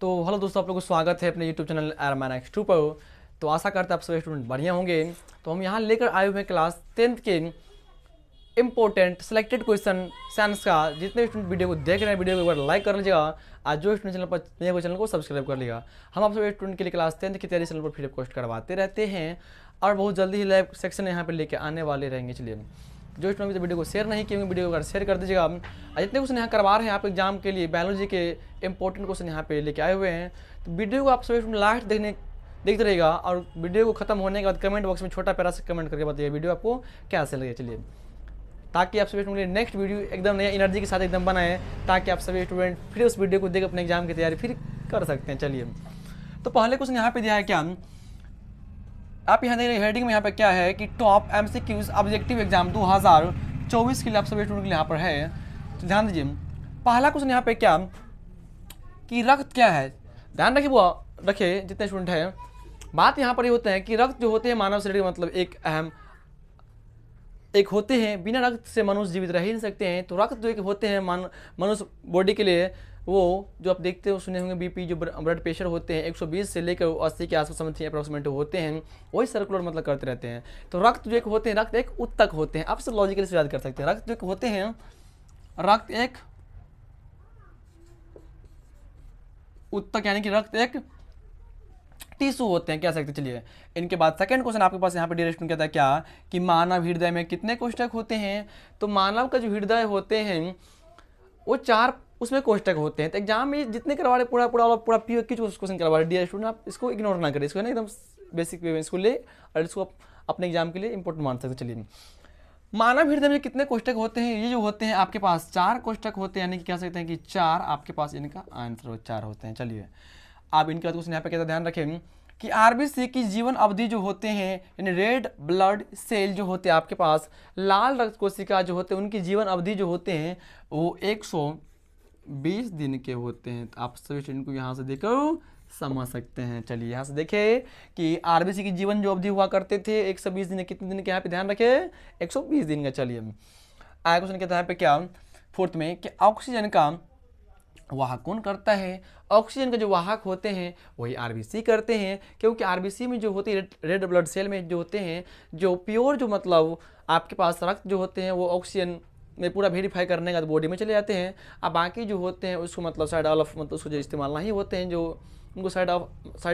तो हेलो दोस्तों, आप लोगों को स्वागत है अपने यूट्यूब चैनल एरमैन एक्स2 पर। तो आशा करते हैं आप सभी स्टूडेंट बढ़िया होंगे। तो हम यहाँ लेकर आए हुए हैं क्लास 10th के इम्पोर्टेंट सिलेक्टेड क्वेश्चन साइंस का। जितने स्टूडेंट वीडियो को देख रहे हैं वीडियो को एक बार लाइक कर लीजिएगा। आज जो स्टूडेंट चैनल पर नए चैनल को सब्सक्राइब कर लिया। हम आप सभी स्टूडेंट के लिए क्लास 10th की तैयारी चैनल पर फ्री पोस्ट करवाते रहते हैं और बहुत जल्दी ही लाइव सेक्शन यहाँ पर लेके आने वाले रहेंगे। चलिए, जो स्टूडेंट वीडियो को शेयर नहीं किए वीडियो को शेयर कर दीजिएगा। जितने क्वेश्चन यहाँ करवा रहे हैं आप एग्जाम के लिए बायोलॉजी के इंपॉर्टेंट क्वेश्चन यहाँ पे लेके आए हुए हैं। तो वीडियो को आप सभी स्टूडेंट लास्ट देखते रहेगा और वीडियो को खत्म होने के बाद कमेंट बॉक्स में छोटा प्यारा से कमेंट करके बताइए वीडियो आपको कैसे लगे। चलिए, ताकि आप सभी स्टूडेंट नेक्स्ट वीडियो एकदम नया एनर्जी के साथ एकदम बनाएं, ताकि आप सभी स्टूडेंट फिर उस वीडियो को देख अपने एग्जाम की तैयारी फिर कर सकते हैं। चलिए, तो पहले क्वेश्चन यहाँ पे दिया है क्या, आप यहाँ देख रहे हेडिंग में यहाँ पे क्या है कि टॉप एमसीक्यूज ऑब्जेक्टिव एग्जाम 2024 के लिए आप सभी स्टूडेंट के लिए यहाँ पर है। तो ध्यान दीजिए, पहला क्वेश्चन यहाँ पे क्या कि रक्त क्या है। ध्यान रखिए वो रखिए जितने स्टूडेंट हैं, बात यहाँ पर ये होता है कि रक्त जो होते हैं मानव शरीर का मतलब एक होते हैं, बिना रक्त से मनुष्य जीवित रह ही नहीं सकते हैं। तो रक्त जो एक होते हैं मनुष्य बॉडी के लिए, वो जो आप देखते हो सुने होंगे बीपी जो ब्लड प्रेशर होते हैं 120 से लेकर 80 के आसपास समथिंग अप्रोक्सीमेट होते हैं, वही सर्कुलर मतलब करते रहते हैं। तो रक्त जो एक होते हैं, रक्त एक उत्तक होते हैं। आप सब लॉजिकली से याद कर सकते हैं, रक्त जो एक होते हैं, रक्त एक उत्तक यानी कि रक्त एक टिश्यू होते हैं, कह सकते हैं। चलिए, इनके बाद सेकंड क्वेश्चन आपके पास यहाँ पे डायरेक्ट कहता है क्या कि मानव हृदय में कितने कोष्ठक होते हैं। तो मानव का जो हृदय होते हैं वो 4 उसमें कोष्ठक होते हैं। तो एग्जाम में जितने करवा रहे पूरा पीओ की क्वेश्चन करवा रहे डियर स्टूडेंट, आप इसको इग्नोर ना करें, इसको है ना एकदम बेसिक वे में इसको ले और इसको अपने एग्जाम के लिए इंपॉर्टेंट मान सकते। चलिए, मानव हृदय में कितने कोष्ठक होते हैं, ये जो होते हैं आपके पास 4 कोष्ठक होते हैं, यानी कि कह सकते हैं कि 4 आपके पास इनका आंसर 4 होते हैं। चलिए, आप इनके बाद क्वेश्चन यहाँ पे कहते ध्यान रखें कि आरबीसी की जीवन अवधि जो होते हैं, यानी रेड ब्लड सेल जो होते हैं आपके पास, लाल रक्त कोशिका जो होते हैं, उनकी जीवन अवधि जो होते हैं वो 120 दिन के होते हैं। तो आप सभी स्टूडेंट को यहाँ से देखो समझ सकते हैं। चलिए, यहाँ से देखें कि आरबीसी की जीवन जो अवधि हुआ करते थे 120 दिन, कितने दिन के यहाँ पे ध्यान रखें 120 दिन का। चलिए, आगे क्वेश्चन कहता है यहाँ पे क्या फोर्थ में कि ऑक्सीजन का वाहक कौन करता है। ऑक्सीजन का जो वाहक होते हैं वही आरबीसी करते हैं, क्योंकि आरबीसी में जो होती है रेड ब्लड सेल में जो होते हैं, जो प्योर जो मतलब आपके पास रक्त जो होते हैं वो ऑक्सीजन में पूरा वेरीफाई करने का बॉडी में चले जाते हैं। अब बाकी जो होते हैं उसको मतलब साइड ऑफ मतलब उसको जो इस्तेमाल नहीं होते हैं, जो उनको साइड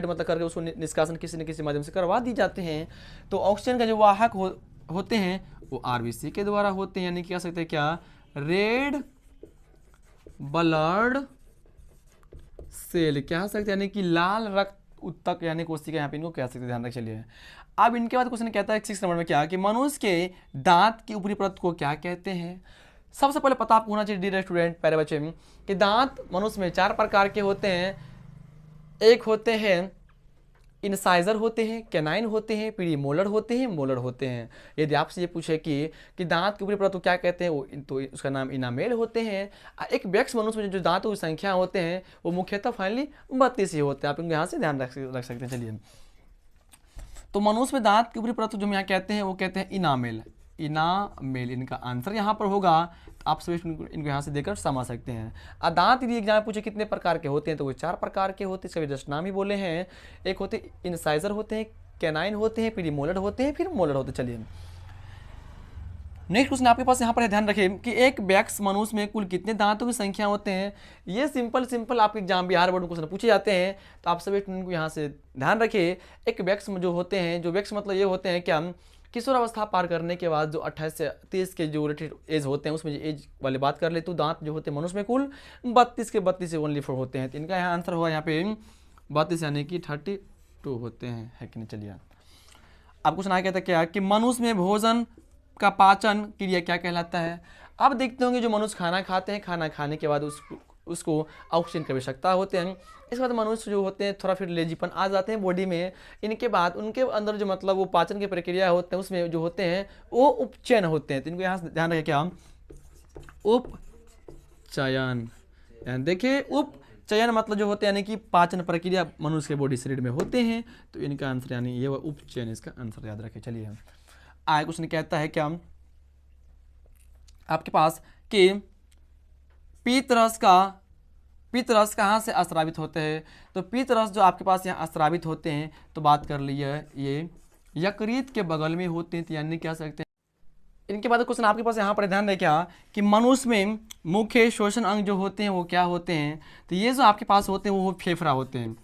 मतलब करके उसको निष्कासन किसी न किसी माध्यम से करवा दी जाते हैं। तो ऑक्सीजन का जो वाहक होते हैं वो आरबीसी के द्वारा होते हैं, यानी कि कह सकते हैं क्या रेड ब्लड सेल कह सकते हैं, यानी कि लाल रक्त उत्तक यानी कोशिका यहाँ पे इनको कह सकते हैं। ध्यान रख। चलिए, अब इनके बाद क्वेश्चन कहता है 6 नंबर में क्या कि मनुष्य के दांत की ऊपरी परत को क्या कहते हैं। सबसे पहले पता आपको होना चाहिए डियर स्टूडेंट प्यारे बच्चे कि दांत मनुष्य में 4 प्रकार के होते हैं। एक होते हैं इनसाइजर होते हैं, कैनाइन होते हैं, प्रीमोलर होते हैं, मोलर होते हैं। यदि आपसे ये पूछे कि दांत के ऊपरी परत को क्या कहते हैं, वो तो उसका नाम इनामेल होते हैं। एक वयस्क मनुष्य में जो दांतों की संख्या होते हैं वो मुख्यतः फाइनली 32 ही होते हैं। आप इनको यहाँ से ध्यान रख सकते हैं। चलिए, तो मनुष्य में दांत के ऊपरी परत जो हम यहाँ कहते हैं वो कहते हैं इनामेल इनका आंसर यहाँ पर होगा। आप सभी इनको यहाँ से देकर समझ सकते हैं। दांत यदि एग्जाम पूछे कितने प्रकार के होते हैं तो वो 4 प्रकार के होते हैं, सभी जस्ट नाम ही बोले हैं। एक होते इनसाइजर होते हैं, कैनाइन होते हैं, प्रीमोलर होते हैं, फिर मोलर होते हैं। चलिए, नेक्स्ट क्वेश्चन आपके पास यहाँ पर है, ध्यान रखें कि एक वयस्क मनुष्य में कुल कितने दांतों की संख्या होते हैं। ये सिंपल आपके एग्जाम बिहार बोर्ड में क्वेश्चन पूछे जाते हैं। तो आप सभी स्टूडेंट को यहाँ से ध्यान रखिए, एक वयस्क जो होते हैं, जो वयस्क मतलब ये होते हैं क्या किशोर अवस्था पार करने के बाद जो 28 से 30 के जो रिलेटेड एज होते हैं उसमें जो एज वाली बात कर ले तो दांत जो होते हैं मनुष्य में कुल 32 के 32 से ओनली 4 होते हैं। तो इनका यहाँ आंसर होगा यहाँ पे 32 यानी कि 32 होते हैं, है कि नहीं। चलिए, अब क्वेश्चन आगे कहता है क्या कि मनुष्य में भोजन का पाचन क्रिया क्या कहलाता है। अब देखते होंगे जो मनुष्य खाना खाते हैं, खाना खाने के बाद उसको ऑक्सीजन की आवश्यकता होते हैं। इसके बाद मनुष्य जो होते हैं थोड़ा फिर लेजीपन आ जाते हैं बॉडी में। इनके बाद उनके अंदर जो मतलब वो पाचन की प्रक्रिया होते हैं उसमें जो होते हैं वो उपचयन होते हैं। तो इनको यहाँ ध्यान रखें क्या उपचयन, देखिए उपचयन मतलब जो होते हैं यानी कि पाचन प्रक्रिया मनुष्य के बॉडी शरीर में होते हैं। तो इनका आंसर यानी ये उपचयन, इसका आंसर याद रखें। चलिए, आगे क्वेश्चन कहता है क्या आपके पास कि पीत रस का पितरस कहाँ से अस्रावित होते हैं? तो पितरस जो आपके पास यहाँ अस्रावित होते हैं, तो बात कर लिए ये यकृत के बगल में होते हैं, तो यानी क्या सकते हैं। इनके बाद क्वेश्चन आपके पास यहाँ पर ध्यान रहे क्या कि मनुष्य में मुख्य श्वसन अंग जो होते हैं वो क्या होते हैं? तो ये जो आपके पास होते हैं वो फेफड़ा होते हैं।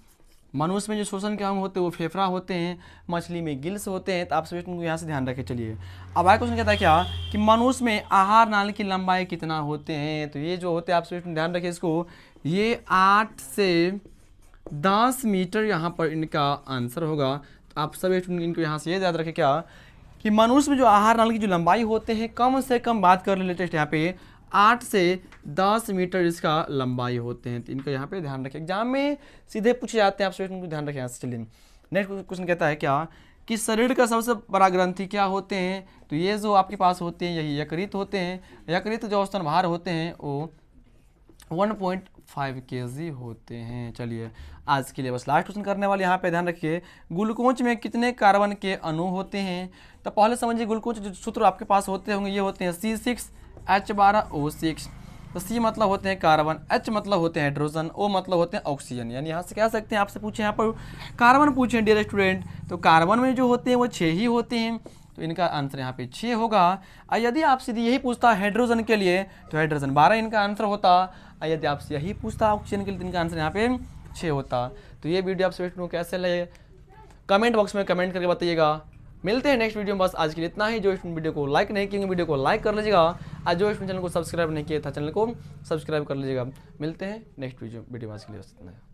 मनुष्य में जो श्वसन के अंग होते हैं वो फेफड़ा होते हैं, मछली में गिल्स होते हैं। तो आप सभी को यहाँ से ध्यान रखें। चलिए अब आगे क्वेश्चन कहता है क्या कि मनुष्य में आहार नाल की लंबाई कितना होते हैं? तो ये जो होते हैं आप सभी ध्यान रखें इसको, ये 8 से 10 मीटर यहाँ पर इनका आंसर होगा। तो आप सभी इनको यहाँ से ये याद रखें क्या कि मनुष्य में जो आहार नाल की जो लंबाई होते हैं कम से कम बात कर ले लेटेस्ट यहाँ पे 8 से 10 मीटर इसका लंबाई होते हैं। तो इनका यहाँ पे ध्यान रखें, एग्जाम में सीधे पूछे जाते हैं, आप सभी ध्यान रखें यहाँ से। चलिए नेक्स्ट क्वेश्चन कहता है क्या कि शरीर का सबसे बड़ा ग्रंथि क्या होते हैं? तो ये जो आपके पास होते हैं यही यकृत होते हैं। यकृत जो औसतन भार होते हैं वो 1.5 kg होते हैं। चलिए आज के लिए बस लास्ट क्वेश्चन करने वाले, यहाँ पे ध्यान रखिए ग्लूकोज में कितने कार्बन के अणु होते हैं? तो पहले समझिए ग्लूकोज जो सूत्र आपके पास होते होंगे ये होते हैं C6H12O6। तो C मतलब होते हैं कार्बन, H मतलब होते हैं हाइड्रोजन, O मतलब होते हैं ऑक्सीजन। यानी यहाँ से कह सकते हैं, आपसे पूछे यहाँ पर कार्बन पूछे डियर स्टूडेंट, तो कार्बन में जो होते हैं वो 6 ही होते हैं। तो इनका आंसर यहाँ पे 6 होगा। और यदि आपसे यही पूछता हाइड्रोजन के लिए तो हाइड्रोजन 12 इनका आंसर होता। और यदि आपसे यही पूछता ऑक्सीजन के लिए तो इनका आंसर यहाँ पे 6 होता। तो ये वीडियो आप सभी को कैसे लगे कमेंट बॉक्स में कमेंट करके बताइएगा। मिलते हैं नेक्स्ट वीडियो में, बस आज के लिए इतना ही। जो वीडियो को लाइक नहीं किएंगे वीडियो को लाइक कर लीजिएगा, और जो चैनल को सब्सक्राइब नहीं किया था चैनल को सब्सक्राइब कर लीजिएगा। मिलते हैं नेक्स्ट वीडियो आज के लिए बस इतना है।